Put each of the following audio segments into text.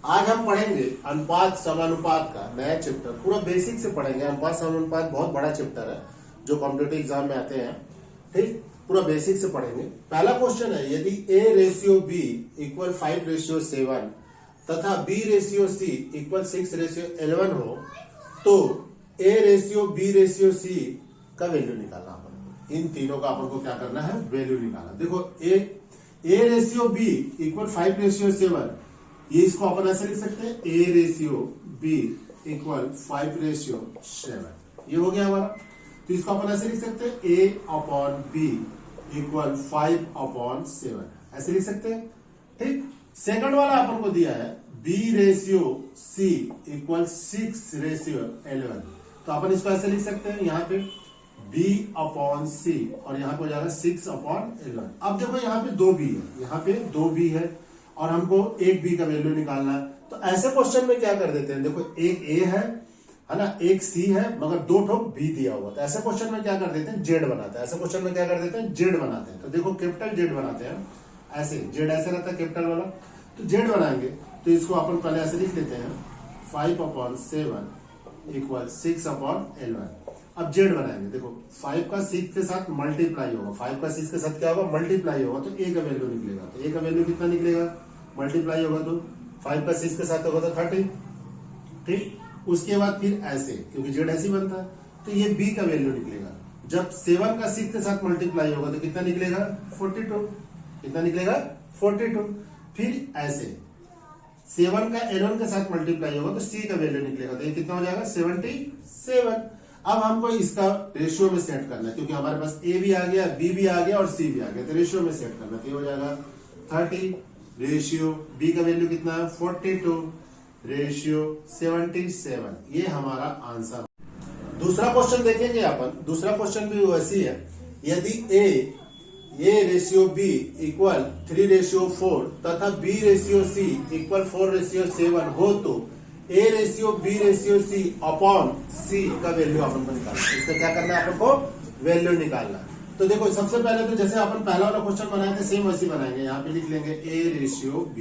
आज हम पढ़ेंगे अनुपात समानुपात का नया चैप्टर, पूरा बेसिक से पढ़ेंगे। अनुपात समानुपात बहुत बड़ा चैप्टर है जो कॉम्पिटिटिव एग्जाम में आते हैं। ठीक, पूरा बेसिक से पढ़ेंगे। पहला क्वेश्चन है, यदि A रेशियो B इक्वल 5:7 तथा B रेशियो C इक्वल 6:11 हो तो A ratio B ratio C का वैल्यू निकालना। अपन इन तीनों का अपन को क्या करना है, वैल्यू निकालना। देखो A रेशियो B इक्वल 5:7, ये इसको अपन ऐसे लिख सकते हैं, A रेशियो B इक्वल 5:7, ये हो गया हमारा। तो इसको अपन ऐसे लिख सकते हैं, A/B इक्वल 5/7, ऐसे लिख सकते हैं। ठीक, सेकंड वाला अपन को दिया है B रेशियो C इक्वल 6:11, तो अपन इसको ऐसे लिख सकते हैं, यहाँ पे B/C और यहाँ पे हो जाएगा 6/11। अब देखो यहाँ पे 2B है, यहाँ पे 2B है और हमको एक B का वैल्यू निकालना है। तो ऐसे क्वेश्चन में क्या कर देते हैं, देखो एक A है ना, एक C है, मगर दो ठोक B दिया हुआ। तो ऐसे क्वेश्चन में क्या कर देते हैं, Z बनाते हैं। ऐसे क्वेश्चन में क्या कर देते हैं, Z बनाते हैं। तो देखो कैपिटल Z बनाते हैं, ऐसे Z ऐसे रहता है कैपिटल वाला। तो Z बनाएंगे तो इसको अपन पहले ऐसे लिख लेते हैं, 5/7 इक्वल 6/11। अब Z बनाएंगे, देखो 5 का 6 के साथ मल्टीप्लाई होगा, 5 का 6 के साथ क्या होगा, मल्टीप्लाई होगा, तो A का वैल्यू निकलेगा। तो A का वैल्यू कितना निकलेगा, मल्टीप्लाई होगा तो 5 का 6 के साथ होगा तो 30। ठीक, उसके बाद फिर ऐसे, क्योंकि Z ऐसे बनता है, तो ये B का वैल्यू निकलेगा। जब 7 का 6 के साथ मल्टीप्लाई होगा तो कितना निकलेगा, 42। कितना निकलेगा, 42। फिर ऐसे 7 का 11 के साथ मल्टीप्लाई होगा तो C का वैल्यू निकलेगा, तो ये कितना हो जाएगा, 77। अब हमको इसका रेशियो में सेट करना है, क्योंकि हमारे पास A भी आ गया, B भी आ गया और C भी आ गया, तो रेशियो में सेट करना। तो ये हो जाएगा 30 रेशियो B का वैल्यू कितना है, 42 रेशियो 77, ये हमारा आंसर। दूसरा क्वेश्चन देखेंगे अपन। दूसरा क्वेश्चन भी वैसी है, यदि A रेशियो B इक्वल 3:4 तथा B रेशियो C इक्वल 4:7 हो तो A ratio B ratio C upon C का वैल्यू अपन को निकालना है। इसका क्या करना है, अपन को वैल्यू निकालना है। तो देखो सबसे पहले तो जैसे अपन पहला वाला क्वेश्चन बनाए थे सेम वैसे बनाएंगे। यहाँ पे लिख लेंगे A रेशियो B,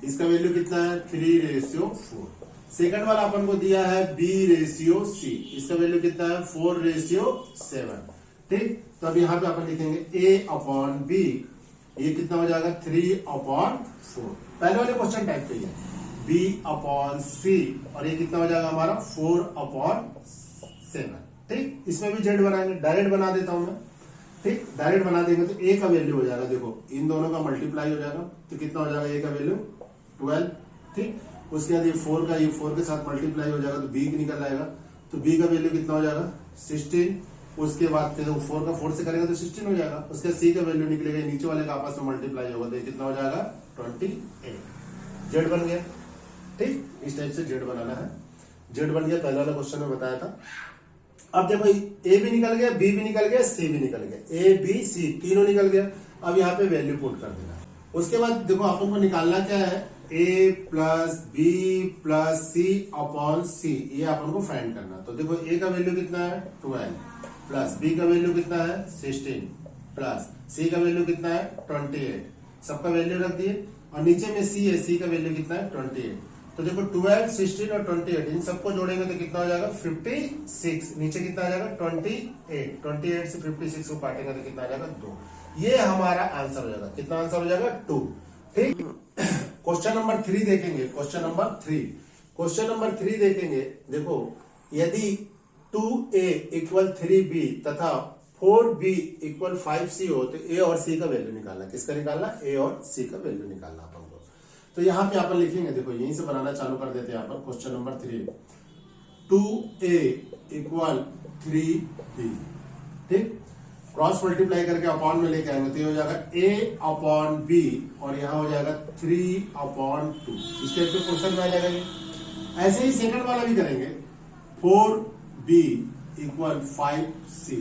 इसका वैल्यू कितना है, 3:4। सेकंड वाला अपन को दिया है B रेशियो C, इसका वैल्यू कितना है, 4:7। ठीक, तो अब यहाँ पे अपन लिखेंगे A/B, ये कितना हो जाएगा, 3/4। पहले वाले क्वेश्चन टाइप पे है B/C और ये कितना हो जाएगा हमारा, 4/7। ठीक, इसमें भी Z बनाएंगे, डायरेक्ट बना देता हूं मैं। ठीक, डायरेक्ट बना देंगे तो A का वैल्यू हो जाएगा, देखो इन दोनों का मल्टीप्लाई हो जाएगा तो कितना हो जाएगा, A का वैल्यू 12। ठीक, उसके बाद ये 4 का, ये 4 के साथ मल्टीप्लाई हो जाएगा तो B निकल आएगा, तो B का वैल्यू कितना हो जाएगा, 16। उसके बाद 4 का 4 से करेगा तो 16 हो जाएगा। उसके C का वैल्यू निकलेगा, नीचे वाले का आपस में मल्टीप्लाई होगा तो ये कितना हो जाएगा, 28। Z बन गया। ठीक, इस टाइप से Z बनाना है। Z बन गया, पहले वाला क्वेश्चन में बताया था। अब देखो A भी निकल गया, B भी निकल गया, C भी निकल गया, A B C तीनों निकल गया। अब यहाँ पे वैल्यू पुट कर देना। उसके बाद देखो अपन को निकालना क्या है, A plus B plus C upon C, ये अपन को फाइंड करना। तो देखो A का वैल्यू कितना है, 12 प्लस B का वैल्यू कितना है, 16 प्लस C का वैल्यू कितना है, 28। सबका वैल्यू रख दिए और नीचे में C है, C का वैल्यू कितना है, 28। तो देखो 12, 16 और 28 इन सबको जोड़ेंगे तो कितना हो जाएगा, 56। नीचे कितना आ जाएगा, 28। 28 से 56 को काटेंगे तो कितना आ जाएगा, 2। ये हमारा आंसर हो जाएगा। कितना आंसर हो जाएगा, 2। ठीक, क्वेश्चन नंबर 3 देखेंगे। क्वेश्चन नंबर 3 देखेंगे। देखो यदि 2A इक्वल 3B तथा 4B इक्वल 5C हो तो A और C का वैल्यू निकालना। किसका निकालना, A और C का वैल्यू निकालना अपन को। तो यहाँ पे अपन लिखेंगे, देखो यहीं से बनाना चालू कर देते हैं अपन। Question number 3, 2A equal 3B। ठीक, क्रॉस मल्टीप्लाई करके अपॉन में लेके आएंगे तो ये हो जाएगा A/B और यहाँ हो जाएगा 3/2। इस टाइप के क्वेश्चन में आ जाएगा ये। ऐसे ही सेकंड वाला भी करेंगे, 4B इक्वल 5C,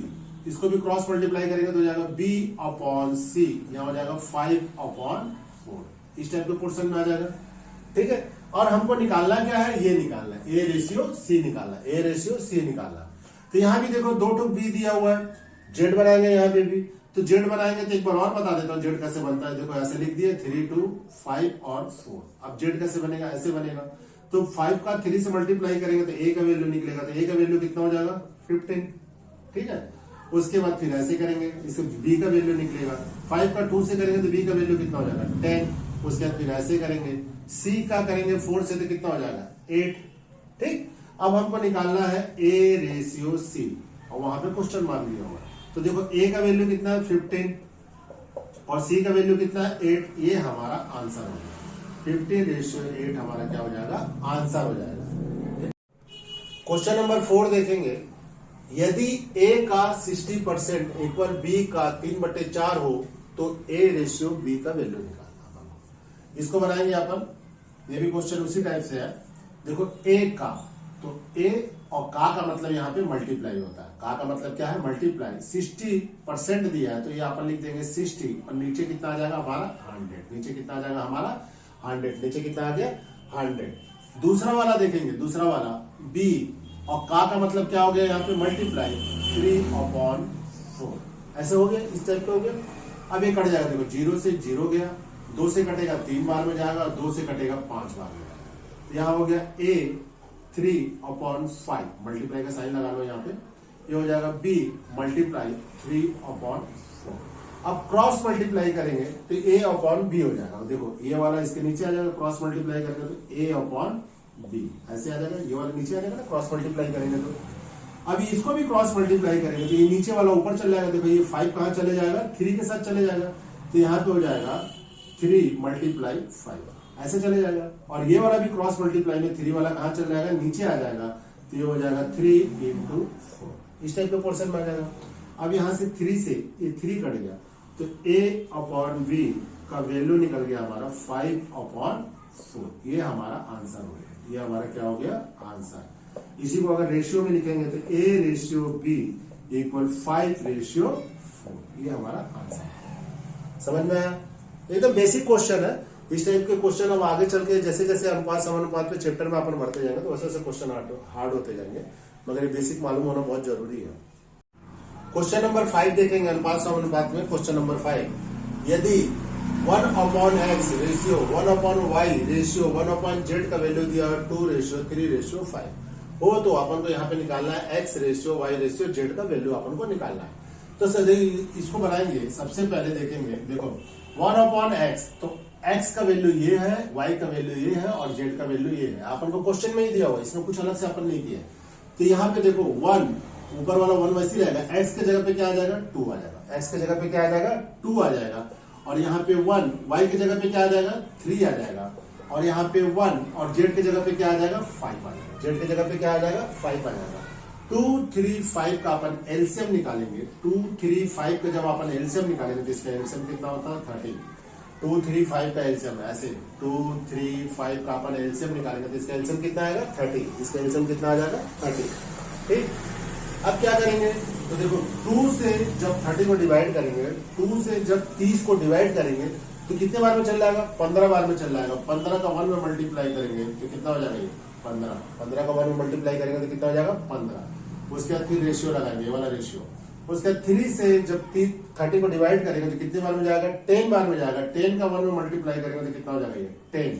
इसको भी क्रॉस मल्टीप्लाई करेंगे तो हो जाएगा B/C, यहाँ हो जाएगा 5/4। इस टाइप के पोर्शन में आ जाएगा। ठीक है, और हमको निकालना क्या है, ये निकालना है, A रेशियो C निकालना, A रेशियो C निकालना। तो यहाँ भी देखो 2 B दिया हुआ है, Z बनाएंगे यहाँ पे भी, तो जेड बनाएंगे तो एक बार और बता देता हूँ जेड कैसे बनता है। देखो ऐसे लिख दिए 3, 2, 5 और 4। अब जेड कैसे बनेगा, ऐसे बनेगा। तो 5 का 3 से मल्टीप्लाई करेंगे तो ए का वैल्यू निकलेगा, तो ए का वैल्यू कितना हो जाएगा 15, ठीक है। उसके बाद फिर ऐसे करेंगे, इससे बी का वैल्यू निकलेगा। 5 का 2 से करेंगे तो बी का वैल्यू कितना हो जाएगा 10। उसके बाद फिर ऐसे करेंगे, सी का करेंगे 4 से तो कितना हो जाएगा 8, ठीक। अब हमको निकालना है ए रेशियो सी, और वहां पे क्वेश्चन मार्क दिया हुआ है। तो देखो ए का वैल्यू कितना है 15 और सी का वैल्यू कितना है 8, ये हमारा आंसर हो जाएगा। 15:8 हमारा क्या हो जाएगा, आंसर हो जाएगा। क्वेश्चन नंबर 4 देखेंगे, यदि ए का 60% इक्वल बी का 3/4 हो तो ए रेशियो बी का वैल्यू निकालना। इसको बनाएंगे अपन, ये भी क्वेश्चन उसी टाइप से है। देखो ए का, तो ए और का मतलब यहाँ पे मल्टीप्लाई होता है। का मतलब क्या है, मल्टीप्लाई। 60% दिया है तो ये अपन लिख देंगे 60 और नीचे कितना आ जाएगा हमारा 100। नीचे कितना आ जाएगा हमारा 100, नीचे कितना आ गया 100। दूसरा वाला देखेंगे, दूसरा वाला बी और का मतलब क्या हो गया यहाँ पे मल्टीप्लाई 3/4, ऐसे हो गया, इस टाइप का हो गया। अब ये कट जाएगा, देखो 0 से 0 गया, 2 से कटेगा 3 बार में जाएगा, 2 से कटेगा 5 बार में जाएगा। तो यहाँ हो गया ए 3/5, मल्टीप्लाई का साइन लगा लो यहाँ पे, ये हो जाएगा b मल्टीप्लाई 3/4। अब क्रॉस मल्टीप्लाई करेंगे तो a/b हो जाएगा। देखो ये वाला इसके नीचे आ जाएगा, क्रॉस मल्टीप्लाई करेंगे तो a/b ऐसे आ जाएगा, ये वाला नीचे आ जाएगा ना क्रॉस मल्टीप्लाई करेंगे तो। अभी इसको भी क्रॉस मल्टीप्लाई करेंगे तो ये नीचे वाला ऊपर चल जाएगा। देखो ये 5 कहां चले जाएगा, 3 के साथ चले जाएगा, तो यहाँ पे हो जाएगा 3 × 5 ऐसे चले जाएगा। और ये वाला भी क्रॉस मल्टीप्लाई में 3 वाला कहां चल जाएगा, नीचे आ जाएगा, तो ये हो जाएगा 3 × 4, इस टाइप का पोर्शन में आ जाएगा। अब यहां से 3 से ये 3 कट गया, तो a/b का वैल्यू निकल गया हमारा 5/4, ये हमारा आंसर हो गया। ये हमारा क्या हो गया, आंसर। इसी को अगर रेशियो में लिखेंगे तो a रेशियो b = 5/4, ये हमारा आंसर। समझ में आया, एकदम बेसिक क्वेश्चन है। इस टाइप के क्वेश्चन हम आगे चल के जैसे जैसे अनुपात समानुपात पे चैप्टर में अपन बढ़ते जाएंगे तो वैसे वैसे क्वेश्चन हार्ड होते जाएंगे, मगर ये बेसिक मालूम होना बहुत जरूरी है। क्वेश्चन नंबर 5 देखेंगे अनुपात समानुपात में। क्वेश्चन नंबर 5, यदि 1/x ratio 1/y ratio 1/z का वैल्यू दिया 2:3:5 हो तो अपन को यहाँ पे निकालना है x ratio y ratio z का वैल्यू अपन को निकालना है। तो सर इसको बनाएंगे, सबसे पहले देखेंगे, देखो 1/x, तो x का वैल्यू ये है, y का वैल्यू ये है और z का वैल्यू ये है। अपन को क्वेश्चन में ही दिया हुआ, इसमें कुछ अलग से अपन नहीं किया। तो यहाँ पे देखो 1, ऊपर वाला 1 वैसे रहेगा, x के जगह पे क्या आ जाएगा 2 आ जाएगा, x के जगह पे क्या आ जाएगा 2 आ जाएगा, और यहाँ पे 1, y के जगह पे क्या आ जाएगा 3 आ जाएगा, और यहाँ पे 1 और z के जगह पे क्या आ जाएगा 5 आ जाएगा, z के जगह पे क्या आ जाएगा 5 आ जाएगा। 2, 3, 5 का अपन एलसीएम निकालेंगे। 2, 3, 5 का जब अपन एलसीएम निकालेंगे तो इसका एलसीएम कितना होता है 30। 2, 3, 5 का एलसीएम ऐसे 2, 3, 5 का अपन एलसीएम निकालेंगे तो इसका एलसीएम कितना आएगा 30, इसका एलसीएम कितना आ जाएगा 30, ठीक। अब क्या करेंगे, तो देखो 2 से जब 30 को डिवाइड करेंगे, 2 से जब 30 को डिवाइड करेंगे तो कितने बार में चल जाएगा 15 बार में चल जाएगा। 15 का 1 में मल्टीप्लाई करेंगे तो कितना हो जाएगा 15, 15 का 1 में मल्टीप्लाई करेंगे तो कितना हो जाएगा 15। उसके बाद फिर रेशियो लगाएंगे, ये वाला रेशियो। उसके बाद 3 से जब 30 को डिवाइड करेंगे तो कितने बार में जाएगा 10 बार में जाएगा। 10 का 1 में मल्टीप्लाई करेंगे तो कितना हो जाएगा ये 10,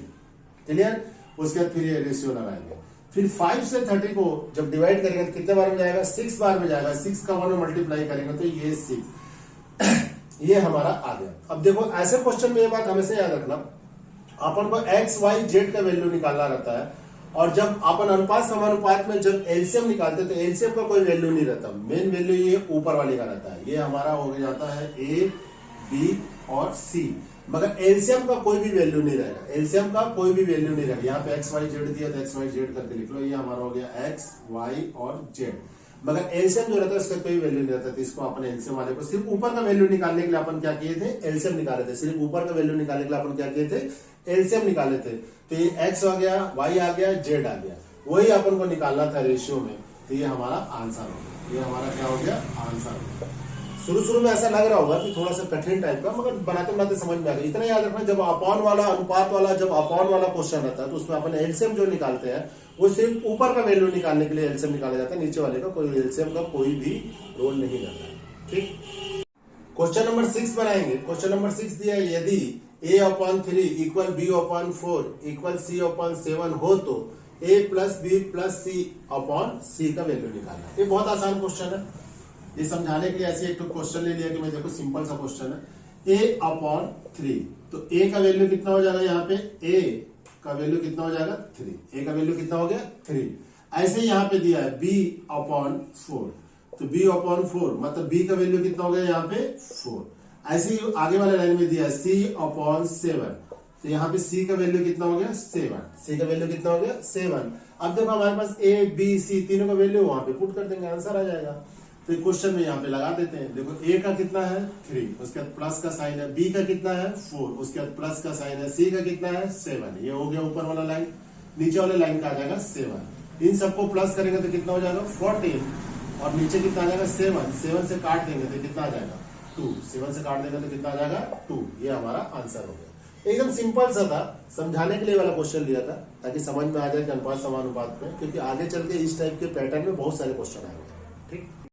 क्लियर। उसके बाद फिर ये रेशियो लगाएंगे। फिर 5 से 30 को जब डिवाइड करेंगे तो कितने बार में जाएगा 6 बार में जाएगा। 6 का 1 में मल्टीप्लाई करेंगे तो ये 6, ये हमारा आ गया। अब देखो ऐसे क्वेश्चन में ये बात हमेशा याद रखना, अपन को x, y, z का वैल्यू निकालना रहता है, और जब अपन अनुपात समानुपात में जब एलसीएम निकालते हैं तो एलसीएम का कोई वैल्यू नहीं रहता, मेन वैल्यू ये ऊपर वाले का रहता है। ये हमारा हो जाता है a, b और c, मगर एलसीएम का कोई भी वैल्यू नहीं रहेगा। एलसीएम का कोई भी वैल्यू नहीं रहेगा। यहाँ पे x, y, z दिया तो x, y, z करके लिख लो, ये हमारा हो गया x, y और z। मगर एलसीएम जो रहता है उसका कोई वैल्यू नहीं रहता, तो इसको अपन एलसीएम वाले को सिर्फ ऊपर का वैल्यू निकालने के लिए अपन क्या किए थे, एलसीएम निकाले थे। सिर्फ ऊपर का वैल्यू निकालने के लिए अपन क्या किए थे, एलसीएम निकाले थे। तो ये x आ गया, y आ गया, z आ गया, वही अपन को निकालना था रेशियो में। तो ये हमारा आंसर हो गया, ये हमारा क्या हो गया आंसर हो गया। शुरू में ऐसा लग रहा होगा कि थोड़ा सा कठिन टाइप का, मगर बनाते बनाते समझ में आ गया। इतना याद रखना, जब अपॉन वाला अनुपात वाला जब अपॉन वाला क्वेश्चन रहता है तो उसमें अपन एलसीएम जो निकालते हैं वो सिर्फ ऊपर का वैल्यू निकालने के लिए एलसीएम निकाला जाता है, नीचे वाले का कोई एलसीएम का कोई भी रोल नहीं रहता है, ठीक। क्वेश्चन नंबर 6 बनाएंगे। क्वेश्चन नंबर 6 दिया है, यदि a/3 equal b/4 equal c/7 हो तो a plus B plus c/c का वैल्यू निकालना। ये बहुत आसान क्वेश्चन है। ये समझाने के लिए ऐसे एक तो क्वेश्चन ले लिया कि मैं देखो सिंपल सा क्वेश्चन है। a/3 तो a का वैल्यू कितना हो जाएगा, यहाँ पे a का वैल्यू कितना हो जाएगा 3। a का वैल्यू कितना हो गया 3। ऐसे यहाँ पे दिया है b/4 तो b/4 मतलब b का वैल्यू कितना हो गया यहाँ पे 4। ऐसे ही आगे वाले लाइन में दिया है c/7 तो यहाँ पे c का वैल्यू कितना हो गया 7। c का वैल्यू कितना हो गया 7। अब देखो हमारे पास a b c तीनों का वैल्यू वहां पे पुट कर देंगे, आंसर आ जाएगा। तो क्वेश्चन में यहाँ पे लगा देते हैं। देखो a का कितना है 3, उसके बाद प्लस का साइन है, b का कितना है 4, उसके बाद प्लस का साइन है, c का कितना है 7। ये हो गया ऊपर वाला लाइन। नीचे वाले लाइन का आ जाएगा 7। इन सबको प्लस करेंगे तो कितना हो जाएगा 14 और नीचे कितना आ जाएगा 7 से काट देंगे तो कितना आ जाएगा 2। 7 से काट देंगे तो कितना आ जाएगा 2। ये हमारा आंसर हो गया। एकदम सिंपल सा था, समझाने के लिए वाला क्वेश्चन लिया था ताकि समझ में आ जाए कि अनुपात समानुपात में, क्योंकि आगे चल के इस टाइप के पैटर्न में बहुत सारे क्वेश्चन आएंगे। ठीक।